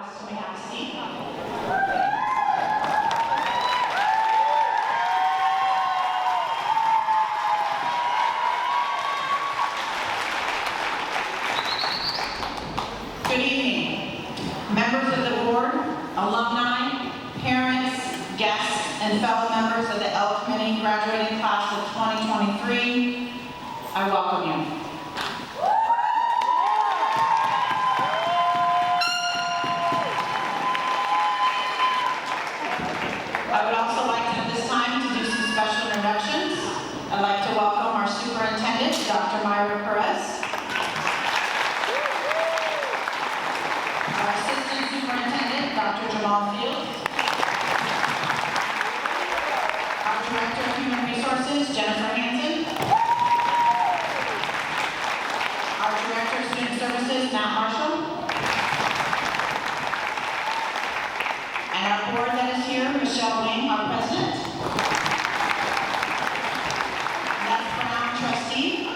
class, you may have a seat. Good evening, members of the board, alumni, parents, guests, and fellow members of the Camino Graduating Class of 2023. I welcome you. I would also like to, at this time, to do some special introductions. I'd like to welcome our superintendent, Dr. Myra Perez. Our assistant superintendent, Dr. Jamal Fields. Our director of human resources, Jennifer Hansen. Our director of student services, Matt Marshall. And our board that is here, Michelle Wing, our president. Les Brown, trustee.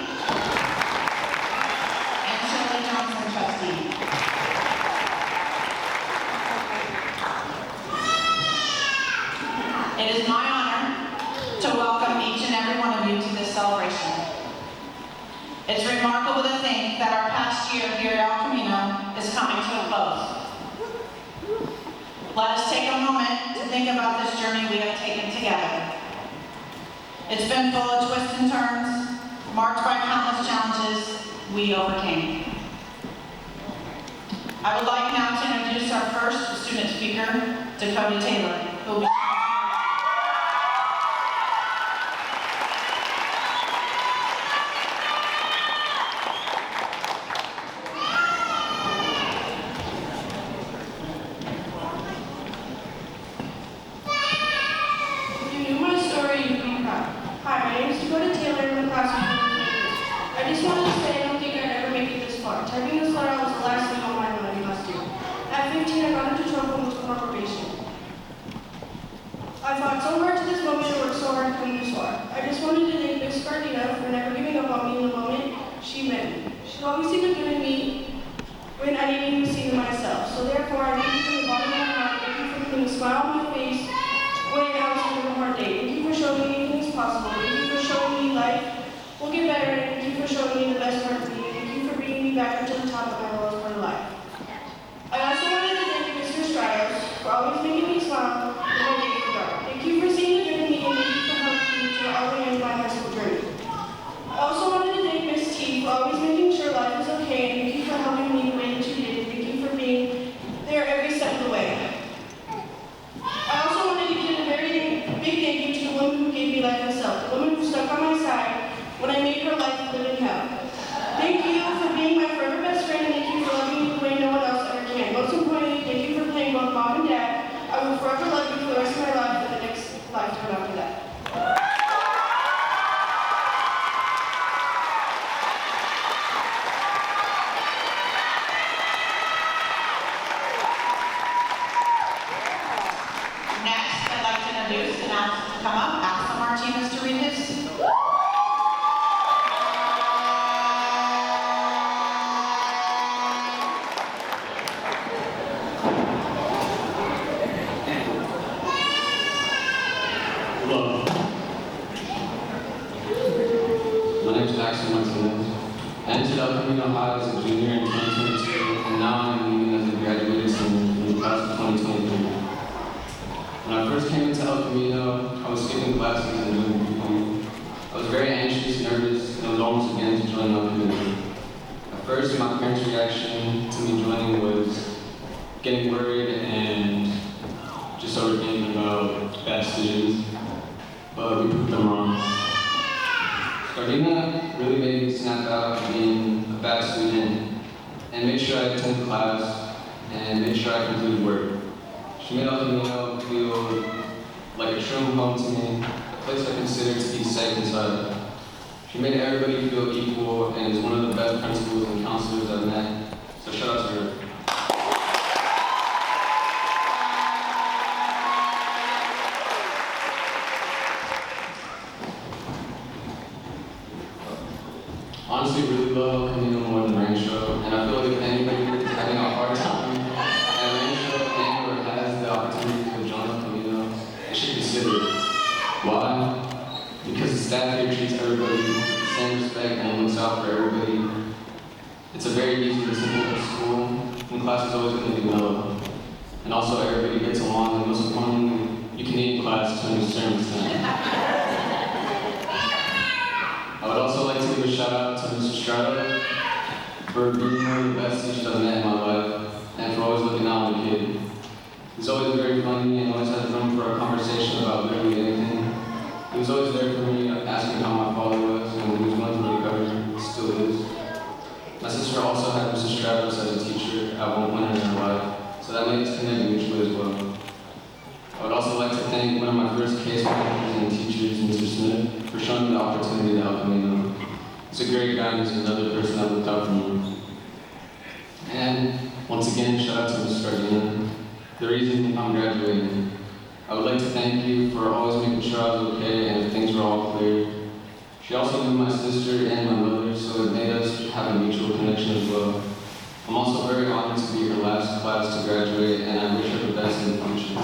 And Shirley Johnson, trustee. It is my honor to welcome each and every one of you to this celebration. It's remarkable to think that our past year here at El Camino is coming to a close. Let us take a moment to think about this journey we have taken together. It's been full of twists and turns, marked by countless challenges we overcame. I would like now to introduce our first student speaker, Dakota Taylor, who will be Typing this letter was the last thing on my mind last year. At 15, I got into trouble and was put on probation. I fought so hard to this moment and worked so hard to come this far. I just wanted to thank Miss Gardina for never giving up on me in the moment she met me. She always seemed to good in me when I didn't even see it myself. So therefore, I thank you from the bottom of my heart. Thank you for putting a smile on my face when I was having a hard day. Thank you for showing me anything is possible. Thank you for showing me life will get better. And thank you for showing me the best part of me. Back to the top of my lowest part of life. I also wanted to thank Mr. Striles for always making me smile when my days were dark. Thank you for seeing the good in me and thank you for helping me to all the way into my high school journey. I also wanted to thank Miss T for always making sure life was okay and thank you for helping me the way that you did and thank you for being there every step of the way. I also wanted to give a very big thank you to the woman who gave me life herself, the woman who stuck by my side when I made her life live in hell. Thank you for being my forever best friend, and thank you for loving me the way no one else ever can. Most importantly, thank you for playing both mom and dad. I will forever love you for the rest of my life and the next lifetime after that. Next, I'd like to introduce and ask to come up, Axel Martinez to read his. Hello. My name is Axel Martinez. I entered El Camino High as a junior in 2022, and now I'm leaving as a graduated senior in the class of 2023. When I first came into El Camino, I was skipping classes and doing diploma. I was very anxious, nervous, and I was almost again to join El Camino. At first, my parents' reaction to me joining was getting worried and just sort of thinking about bad decisions. But we proved them wrong. Gardina really made me snap out of being a bad student and make sure I attend class and make sure I completed work. She made El Camino feel like a true home to me, a place I consider to be safe inside. She made everybody feel equal and is one of the best principals and counselors I've met, so shout out to her. Honestly, really love El Camino more than Rancho, and I feel like if anybody is having a hard time at Rancho, should consider it. Why? Because the staff here treats everybody with the same respect and looks out for everybody. It's a very easy and simple school, and class is always going to be mellow. And also everybody gets along, and most importantly, you can eat in class to a certain extent. I would also like to give a shout out to Mr. Strada for being one of the best teachers I've met in my life, and for always looking out on the kid. He's always very funny and always has room for a conversation about literally anything. He was always there for me, asking how my father was, and he was going through recovery, still is. My sister also had Mrs. Stratos as a teacher at one point in her life, so that made us connect mutually as well. I would also like to thank one of my first case managers and teachers, Mr. Smith, for showing me the opportunity to help me. He's a great guy, and he's another person that looked out for me. And once again, shout out to Mrs. Gardina, the reason I'm graduating. I would like to thank you for always making sure I was okay and if things were all clear. She also knew my sister and my mother, so it made us have a mutual connection as well. I'm also very honored to be her last class to graduate, and I wish her the best in the future.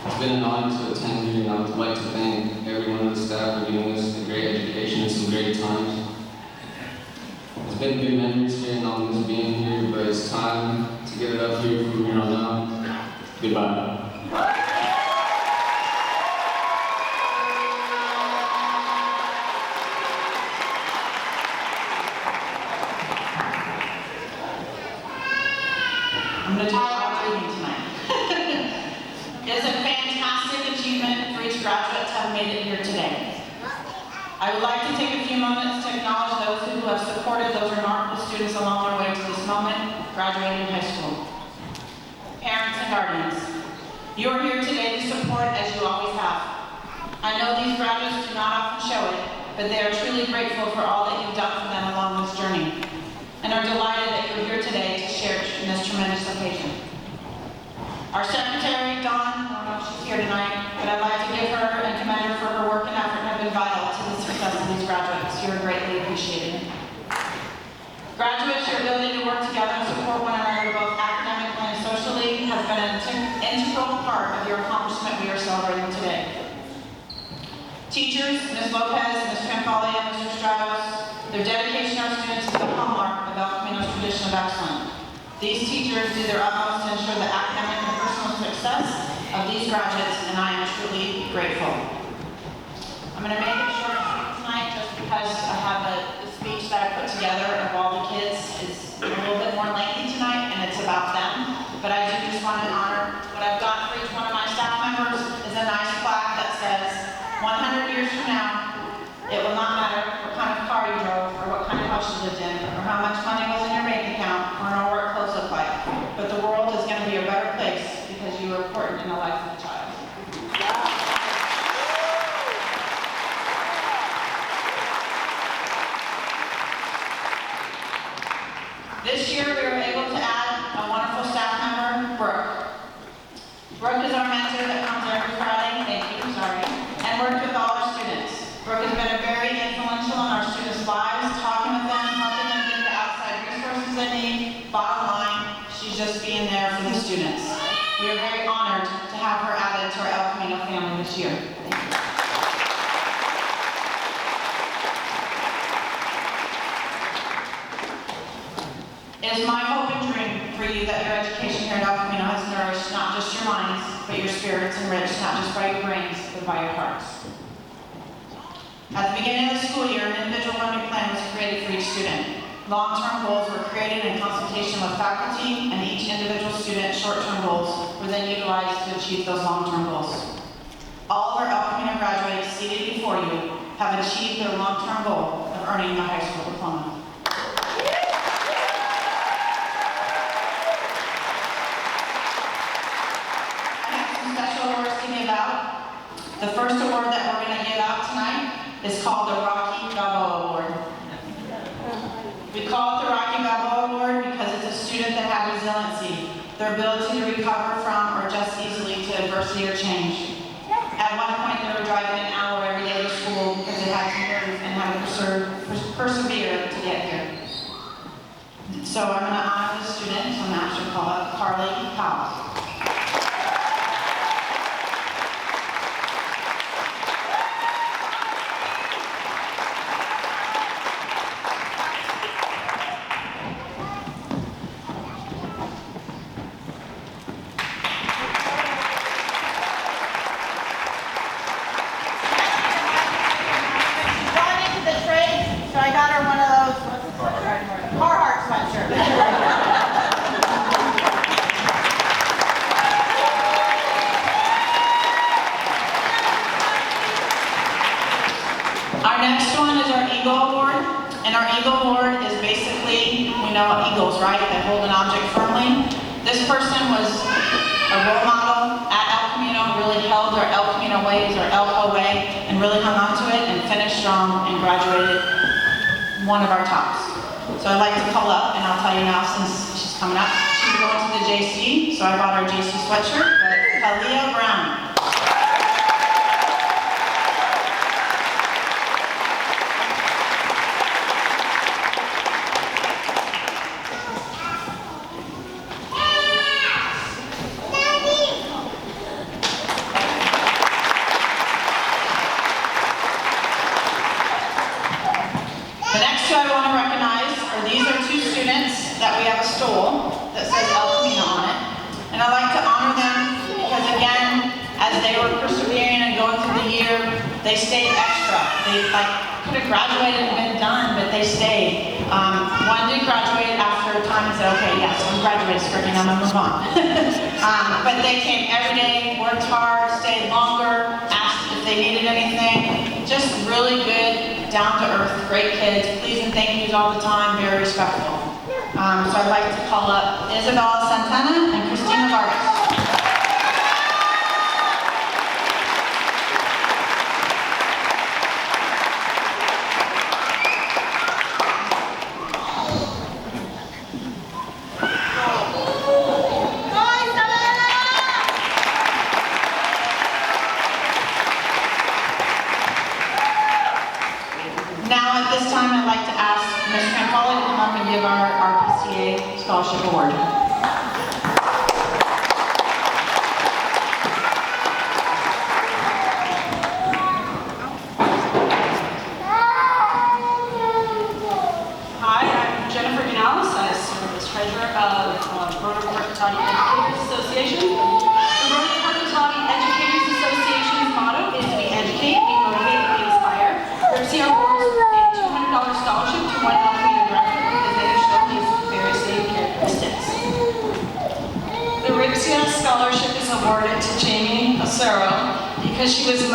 It's been an honor to attend here, and I would like to thank every one of the staff for giving us a great education and some great times. It's been good memories here, and I'll miss being here, but it's time to get it up here from here on out. Goodbye. I'm going to talk about reading tonight. It is a fantastic achievement for each graduate to have made it here today. I would like to take a few moments to acknowledge those who have supported those remarkable students along their way to this moment, graduating high school. Parents and guardians, you are here today to support as you always have. I know these graduates do not often show it, but they are truly grateful for all that you've done for them along this journey, and are delighted that you're here today to share in this tremendous occasion. Our secretary, Dawn, I don't know if she's here tonight, but I'd like to give her and commend her for her work and effort have been vital to the success of these graduates. You are greatly appreciated. Graduates, your ability to work together and support one another both academically and socially has been an integral part of your accomplishment we are celebrating today. Teachers, Ms. Lopez, Ms. Trampolia, Mr. Stratos, their dedication to our students is the hallmark of El Camino's tradition of excellence. These teachers do their utmost to ensure the academic and personal success of these graduates, and I am truly grateful. I'm going to make it short tonight just because I have the speech that I put together of all the kids is a little bit more lengthy tonight, and it's about them. But I do just want to honor what I've got for each one of my staff members is a nice plaque that says, 100 years from now, it will not matter what kind of car you drove, or what kind of house you lived in, or how much money was in your bank account, or know what clothes look like. But the world is going to be a better place because you were important in the life of a child. This year we were able to add a wonderful staff member, Brooke. Brooke is our mentor that comes every Friday, thank you, sorry, and worked with all our students. Brooke has been very influential in our students' lives, talking with them, helping them get the outside resources they need. Bottom line, she's just being there for the students. We are very honored to have her added to our El Camino family this year. Thank you. It is my hope and dream for you that your education here at El Camino has nourished not just your minds, but your spirits, enriched not just by your brains, but by your hearts. At the beginning of the school year, an individual learning plan was created for each student. Long-term goals were created in consultation with faculty, and each individual student's short-term goals were then utilized to achieve those long-term goals. All of our El Camino graduates seated before you have achieved their long-term goal of earning a high school diploma. I have some special awards to give out. The first award that we're going to give out tonight is called the Rocky Balboa Award. We call it the Rocky Balboa Award because it's a student that had resiliency, their ability to recover from or adjust easily to adversity or change. At one point, they were driving an hour every day to school because they had to move and had to persevere to get here. So I'm going to honor the student, so I'm actually call it Carly Powell. Eagle Award is basically, we know eagles, right? They hold an object firmly. This person was a role model at El Camino, really held their El Camino ways, or Elco way, and really hung on to it and finished strong and graduated one of our tops. So I'd like to call up, and I'll tell you now since she's coming up. She's going to the JC, so I brought her JC sweatshirt, but Kalia Brown. The next two I want to recognize are these are two students that we have a stool that says El Camino on it. And I'd like to honor them because again, as they were persevering and going through the year, they stayed extra. They could have graduated and been done, but they stayed. One did graduate after a time and said, okay, yes, I'm graduated, freaking, I'm gonna move on. But they came every day, worked hard, stayed longer, asked if they needed anything. Just really good, down-to-earth, great kids. Please and thank yous all the time, very respectful. So I'd like to call up Isabella Santana and Christina Vargas. Now at this time, I'd like to ask Ms. Crampoli to come up and give our RCHS Scholarship Award. Hi, I'm Jennifer Ganales. I serve as treasurer of Roanoke County Educators Association. The Roanoke County Educators Association's motto is we educate, we motivate, we inspire. RCHS awards a $200 scholarship to one El Camino graduate because they have shown these very same characteristics. The RCHS scholarship is awarded to Jamie Acero because she was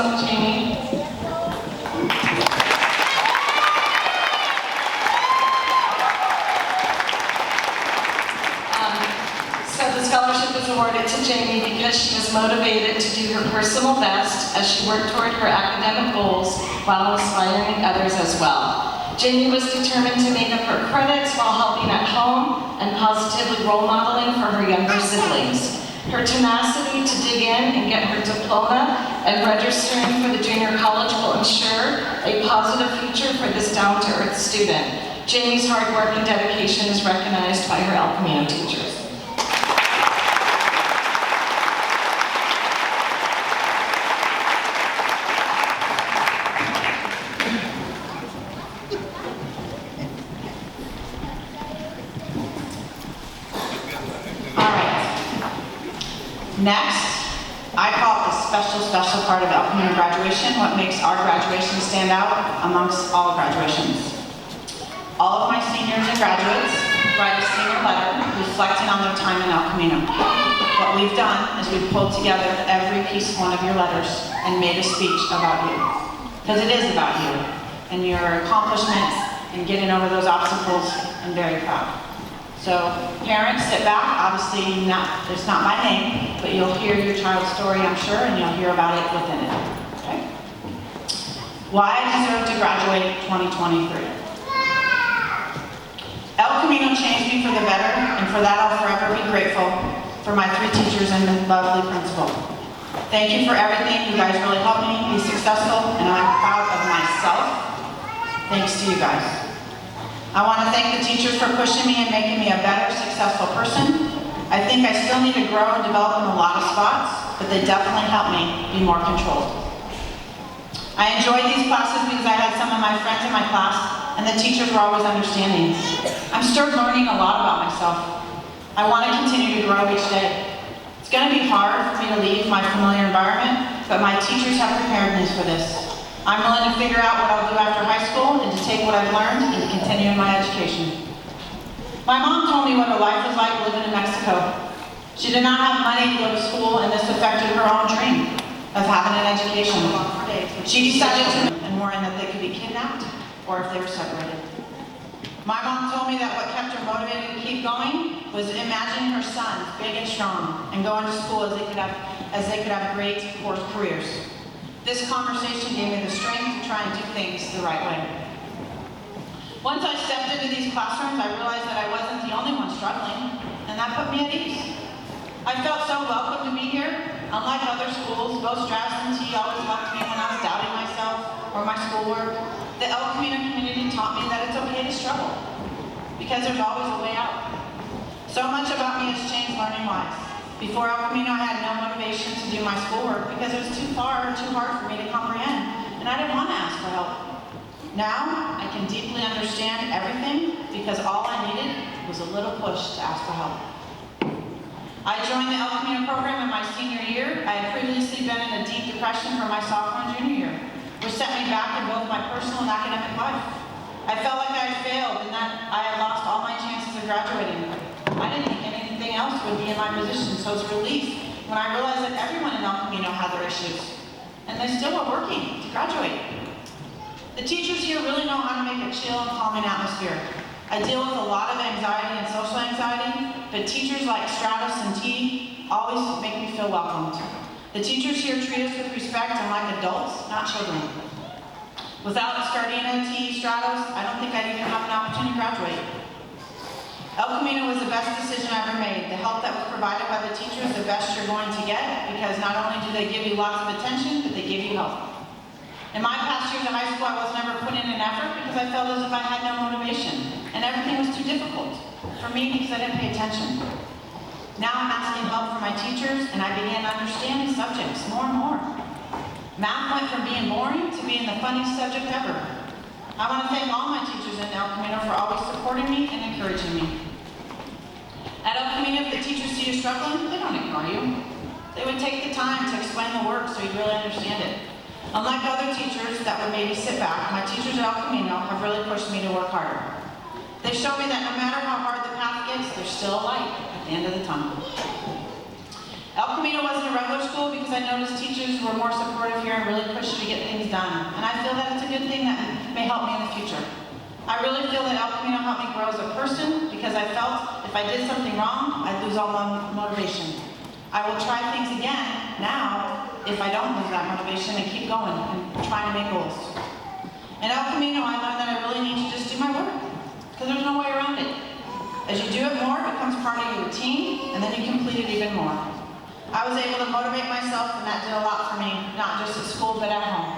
The scholarship is awarded to Jamie because she was motivated to do her personal best as she worked toward her academic goals while inspiring others as well. Jamie was determined to make up her credits while helping at home and positively role modeling for her younger siblings. Her tenacity to dig in and get her diploma and registering for the junior college will ensure a positive future for this down-to-earth student. Jamie's hard work and dedication is recognized by her El Camino teachers. Next, I call it the special part of El Camino graduation, what makes our graduation stand out amongst all graduations. All of my seniors and graduates write a senior letter reflecting on their time in El Camino. What we've done is we've pulled together every piece of one of your letters and made a speech about you. Because it is about you and your accomplishments and getting over those obstacles, and very proud. So parents, sit back. Obviously, it's not my name, but you'll hear your child's story, I'm sure, and you'll hear about it within it. Okay? Why I deserve to graduate 2023. El Camino changed me for the better, and for that I'll forever be grateful for my 3 teachers and the lovely principal. Thank you for everything. You guys really helped me be successful, and I'm proud of myself. Thanks to you guys. I want to thank the teachers for pushing me and making me a better, successful person. I think I still need to grow and develop in a lot of spots, but they definitely help me be more controlled. I enjoyed these classes because I had some of my friends in my class, and the teachers were always understanding. I'm still learning a lot about myself. I want to continue to grow each day. It's going to be hard for me to leave my familiar environment, but my teachers have prepared me for this. I'm willing to figure out what I'll do after high school and to take what I've learned and to continue in my education. My mom told me what her life was like living in Mexico. She did not have money to go to school, and this affected her own dream of having an education. She decided to and worrying that they could be kidnapped or if they were separated. My mom told me that what kept her motivated to keep going was imagining her sons big and strong and going to school as they could have great careers. This conversation gave me the strength to try and do things the right way. Once I stepped into these classrooms, I realized that I wasn't the only one struggling, and that put me at ease. I felt so welcome to be here. Unlike other schools, both Stratus and T always welcomed me when I was doubting myself or my schoolwork. The El Camino community taught me that it's okay to struggle, because there's always a way out. So much about me has changed learning-wise. Before El Camino, I had no motivation to do my schoolwork because it was too far or too hard for me to comprehend, and I didn't want to ask for help. Now, I can deeply understand everything because all I needed was a little push to ask for help. I joined the El Camino program in my senior year. I had previously been in a deep depression for my sophomore and junior year, which set me back in both my personal and academic life. I felt like I had failed and that I had lost all my chances of graduating. I didn't think anything else would be in my position, so it's a relief when I realized that everyone in El Camino had their issues, and they still were working to graduate. The teachers here really know how to make a chill and calming atmosphere. I deal with a lot of anxiety and social anxiety, but teachers like Stratus and T always make me feel welcomed. The teachers here treat us with respect and like adults, not children. Without Scardina, T, Stratus, I don't think I'd even have an opportunity to graduate. El Camino was the best decision I ever made. The help that was provided by the teachers is the best you're going to get, because not only do they give you lots of attention, but they give you help. In my past years of high school, I was never put in an effort because I felt as if I had no motivation, and everything was too difficult for me because I didn't pay attention. Now I'm asking help from my teachers, and I began understanding subjects more and more. Math went from being boring to being the funniest subject ever. I want to thank all my teachers in El Camino for always supporting me and encouraging me. At El Camino, if the teachers see you struggling, they don't ignore you. They would take the time to explain the work so you really understand it. Unlike other teachers that would maybe sit back, my teachers at El Camino have really pushed me to work harder. They show me that no matter how hard the path gets, there's still a light at the end of the tunnel. El Camino wasn't a regular school because I noticed teachers were more supportive here and really pushed you to get things done. And I feel that it's a good thing that may help me in the future. I really feel that El Camino helped me grow as a person because I felt if I did something wrong, I'd lose all my motivation. I will try things again now if I don't lose that motivation and keep going and trying to make goals. In El Camino, I learned that I really need to just do my work because there's no way around it. As you do it more, it becomes part of your routine, and then you complete it even more. I was able to motivate myself, and that did a lot for me, not just at school, but at home.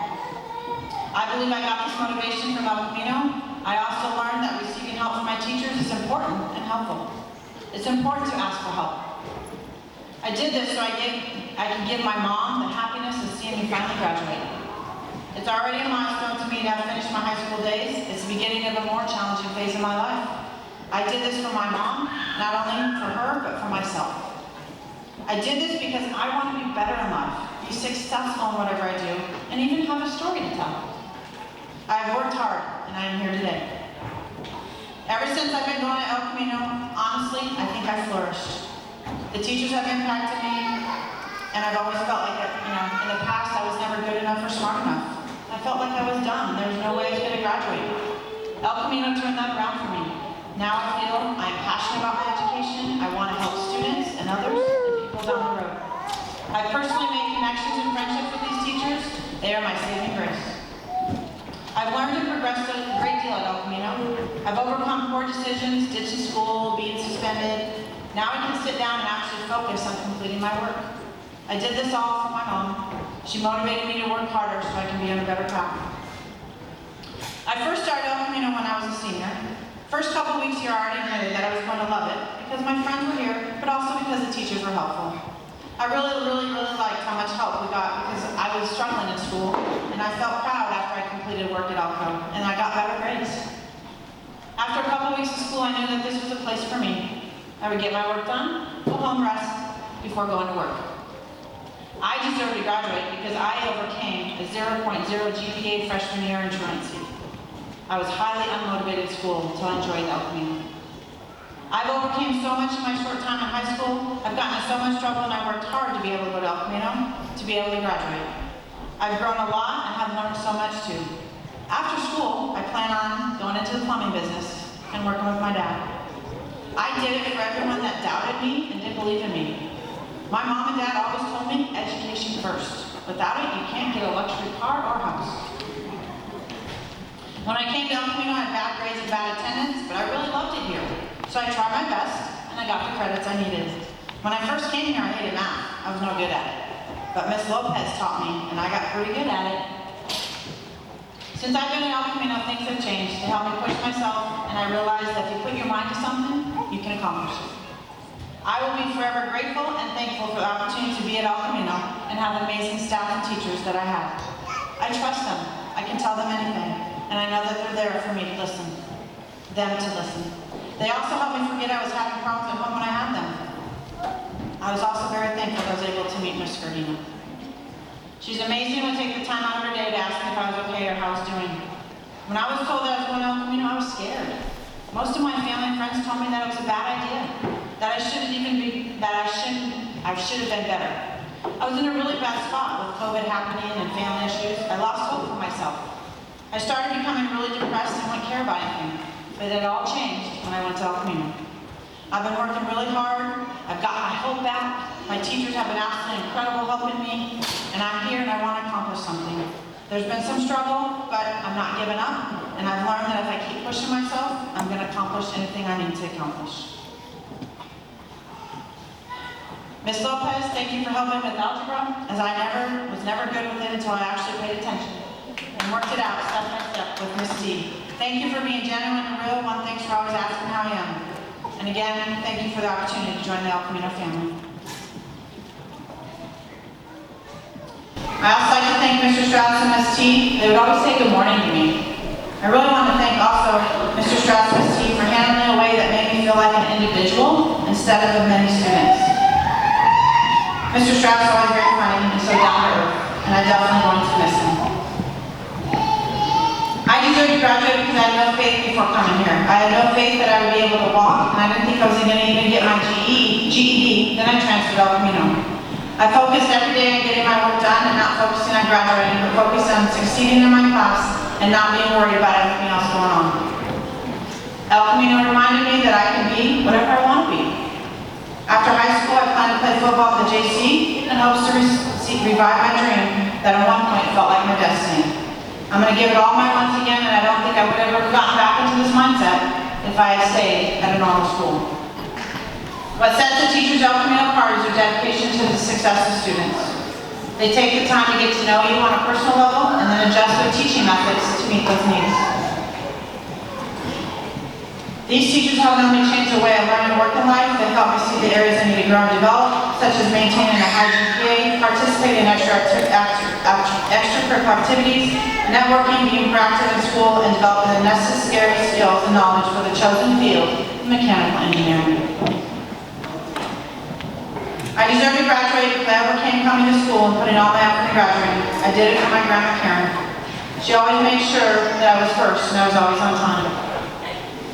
I believe I got this motivation from El Camino. I also learned that receiving help from my teachers is important and helpful. It's important to ask for help. I did this so I could give my mom the happiness of seeing me finally graduate. It's already a milestone to me to have finished my high school days. It's the beginning of a more challenging phase of my life. I did this for my mom, not only for her, but for myself. I did this because I want to be better in life, be successful in whatever I do, and even have a story to tell. I have worked hard, and I am here today. Ever since I've been going to El Camino, honestly, I think I've flourished. The teachers have impacted me, and I've always felt like that, in the past I was never good enough or smart enough. I felt like I was done. There was no way I was going to graduate. El Camino turned that around for me. Now I feel I'm passionate about my education. I want to help students and others and people down the road. I personally made connections and friendships with these teachers. They are my saving grace. I've learned and progressed a great deal at El Camino. I've overcome poor decisions, ditching school, being suspended. Now I can sit down and actually focus on completing my work. I did this all for my mom. She motivated me to work harder so I can be on a better path. I first started El Camino when I was a senior. First couple weeks here, I already knew that I was going to love it because my friends were here, but also because the teachers were helpful. I really liked how much help we got because I was struggling in school, and I felt proud after I completed work at Elco, and I got better grades. After a couple weeks of school, I knew that this was a place for me. I would get my work done, go home, rest, before going to work. I deserved to graduate because I overcame a 0.0 GPA freshman year in truancy. I was highly unmotivated at school until I enjoyed El Camino. I've overcame so much in my short time in high school. I've gotten in so much trouble, and I worked hard to be able to go to El Camino, to be able to graduate. I've grown a lot and have learned so much too. After school, I plan on going into the plumbing business and believe in me. My mom and dad always told me education first. Without it, you can't get a luxury car or house. When I came to El Camino, I had bad grades and bad attendance, but I really loved it here. So I tried my best, and I got the credits I needed. When I first came here, I hated math. I was no good at it. But Miss Lopez taught me, and I got pretty good at it. Since I've been at El Camino, things have changed to help me push myself, and I realized that if you put your mind to something, you can accomplish it. I will be forever grateful and thankful for the opportunity to be at El Camino and have the amazing staff and teachers that I have. I trust them. I can tell them anything, and I know that they're there for me to listen. They also helped me forget I was having problems at home when I had them. I was also very thankful that I was able to meet Miss Gardino. She's amazing and would take the time out of her day to ask me if I was okay or how I was doing. When I was told that I was going to El Camino, I was scared. Most of my family and friends told me that it was a bad idea, that I should have been better. I was in a really bad spot with COVID happening and family issues. I lost hope for myself. I started becoming really depressed and wouldn't care about anything, but it all changed when I went to El Camino. I've been working really hard. I've got my hope back. My teachers have been absolutely incredible helping me, and I'm here and I want to accomplish something. There's been some struggle, but I'm not giving up, and I've learned that if I keep pushing myself, I'm going to accomplish anything I need to accomplish. Miss Lopez, thank you for helping with algebra, as I was never good with it until I actually paid attention and worked it out step by step with Miss T. Thank you for being genuine and real. Thanks for always asking how I am. And again, thank you for the opportunity to join the El Camino family. I also like to thank Mr. Strauss and Ms. T. They would always say good morning to me. I really want to thank also Mr. Strauss and Ms. T for handling in a way that made me feel like an individual instead of many students. Mr. Strauss is always very funny and so down to earth, and I definitely wanted to miss him. I deserved to graduate because I had no faith before coming here. I had no faith that I would be able to walk, and I didn't think I was going to even get my GED. Then I transferred to El Camino. I focused every day on getting my work done and not focusing on graduating, but focused on succeeding in my class and not being worried about everything else going on. El Camino reminded me that I can be whatever I want to be. After high school, I planned to play football at the JC in hopes to revive my dream that at one point felt like my destiny. I'm going to give it all my once again, and I don't think I would have ever gotten back into this mindset if I had stayed at a normal school. What sets the teachers at El Camino apart is their dedication to the success of students. They take the time to get to know you on a personal level and then adjust their teaching methods to meet those needs. These teachers help me change the way I learn and work in life. They help me see the areas I need to grow and develop, such as maintaining a high GPA, participating in extracurricular activities, networking, being proactive in school, and developing the necessary skills and knowledge for the chosen field of mechanical engineering. I deserve to graduate because I overcame coming to school and putting all my effort in graduating. I did it for my grandma Karen. She always made sure that I was first and I was always on time.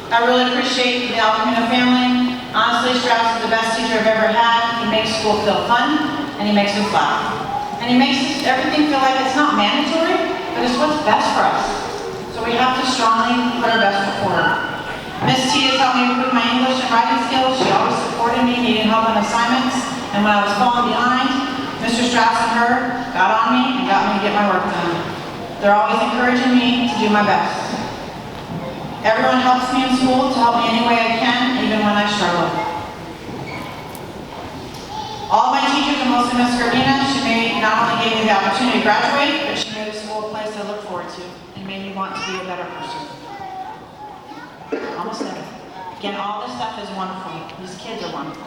I really appreciate the El Camino family. Honestly, Strauss is the best teacher I've ever had. He makes school feel fun, and he makes us laugh. And he makes everything feel like it's not mandatory, but it's what's best for us. So we have to strongly put our best foot forward. Miss T has helped me improve my English and writing skills. She always supported me, needing help on assignments, and when I was falling behind, Mr. Strauss and her got on me and got me to get my work done. They're always encouraging me to do my best. Everyone helps me in school to help me any way I can, even when I struggle. All my teachers, and mostly Miss Gardino, she not only gave me the opportunity to graduate, but she made the school a place I look forward to and made me want to be a better person. Almost there. Again, all this stuff is wonderful. These kids are wonderful.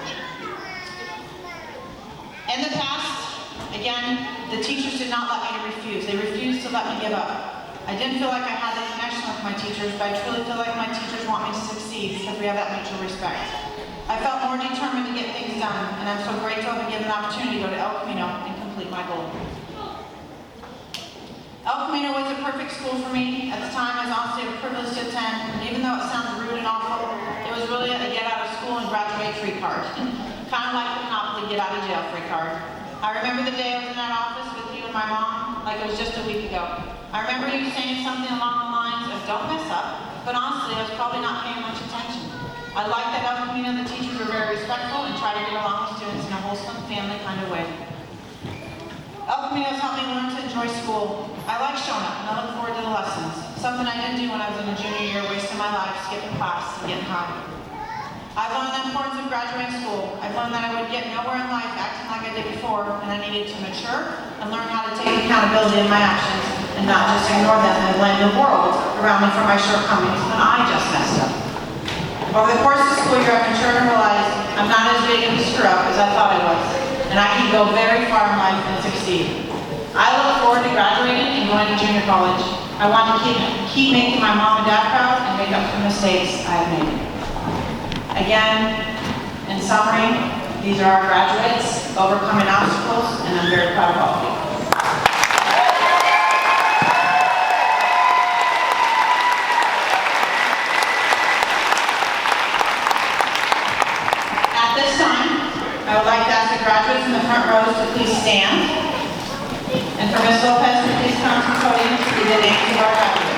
In the past, again, the teachers did not let me refuse. They refused to let me give up. I didn't feel like I had that connection with my teachers, but I truly feel like my teachers want me to succeed because we have that mutual respect. I felt more determined to get things done, and I'm so grateful to be given an opportunity to go to El Camino and complete my goal. El Camino was a perfect school for me. At the time, I was honestly a privilege to attend, and even though it sounds rude and awful, it was really a get out of school and graduate free card. Kind of like the Monopoly get out of jail free card. I remember the day I was in that office with you and my mom, like it was just a week ago. I remember you saying something along the lines of, don't mess up, but honestly, I was probably not paying much attention. I like that El Camino, the teachers are very respectful and try to get along with students in a wholesome family kind of way. El Camino has helped me learn to enjoy school. I like showing up and I look forward to the lessons. Something I didn't do when I was in a junior year, wasting my life skipping class and getting high. I've learned the importance of graduating school. I've learned that I would get nowhere in life acting like I did before, and I needed to mature and learn how to take accountability in my actions and not just ignore them and blame the world around me for my shortcomings when I just messed up. Over the course of the school year, I've matured and realized I'm not as big of a screw up as I thought I was, and I can go very far in life and succeed. I look forward to graduating and going to junior college. I want to keep making my mom and dad proud and make up for the mistakes I have made. Again, in summary, these are our graduates overcoming obstacles, and I'm very proud of all of you. At this time, I would like to ask the graduates in the front rows to please stand, and for Ms. Lopez to please come to the podium to read the names of our graduates.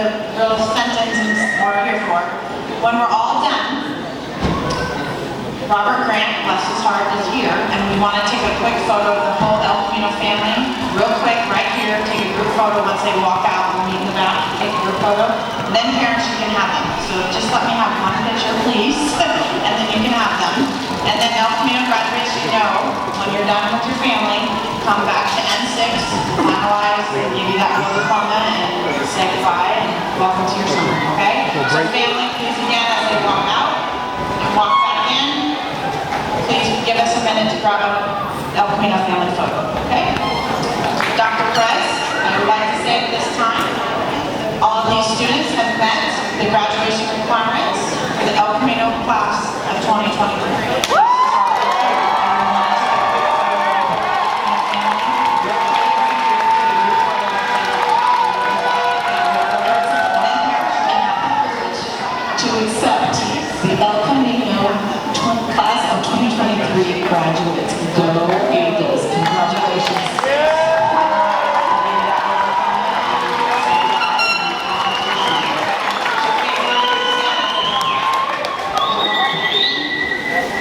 the real sentence we're here for. When we're all done, Robert Grant, bless his heart, is here, and we want to take a quick photo of the whole El Camino family, real quick, right here, take a group photo once they walk out, we'll meet in the back, take a group photo, and then parents, you can have them. So just let me have one picture, please, and then you can have them. And then El Camino graduates, you know, when you're done with your family, come back to N6, finalize, and give you that little diploma, and say goodbye, and welcome to your summer, okay? So family, please again, as they walk out, and walk back in, please give us a minute to grab a El Camino family photo, okay? Dr. Perez, I would like to say at this time, all of these students have met the graduation requirements for the El Camino class of 2023. To accept the El Camino class of 2023 graduates. Go Eagles. Congratulations.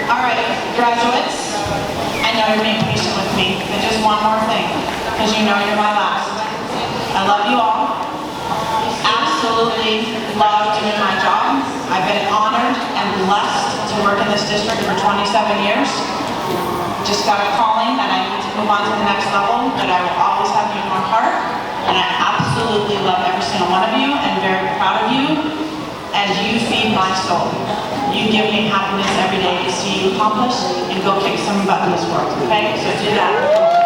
All right, graduates, I know you're being patient with me, but just one more thing, because you know you're my last. I love you all. Absolutely love doing my job. I've been honored and blessed to work in this district for 27 years. Just got a calling that I need to move on to the next level, but I will always have you in my heart. And I absolutely love every single one of you and very proud of you as you feed my soul. You give me happiness every day to see you accomplish and go kick some butt in this world, okay? So do that.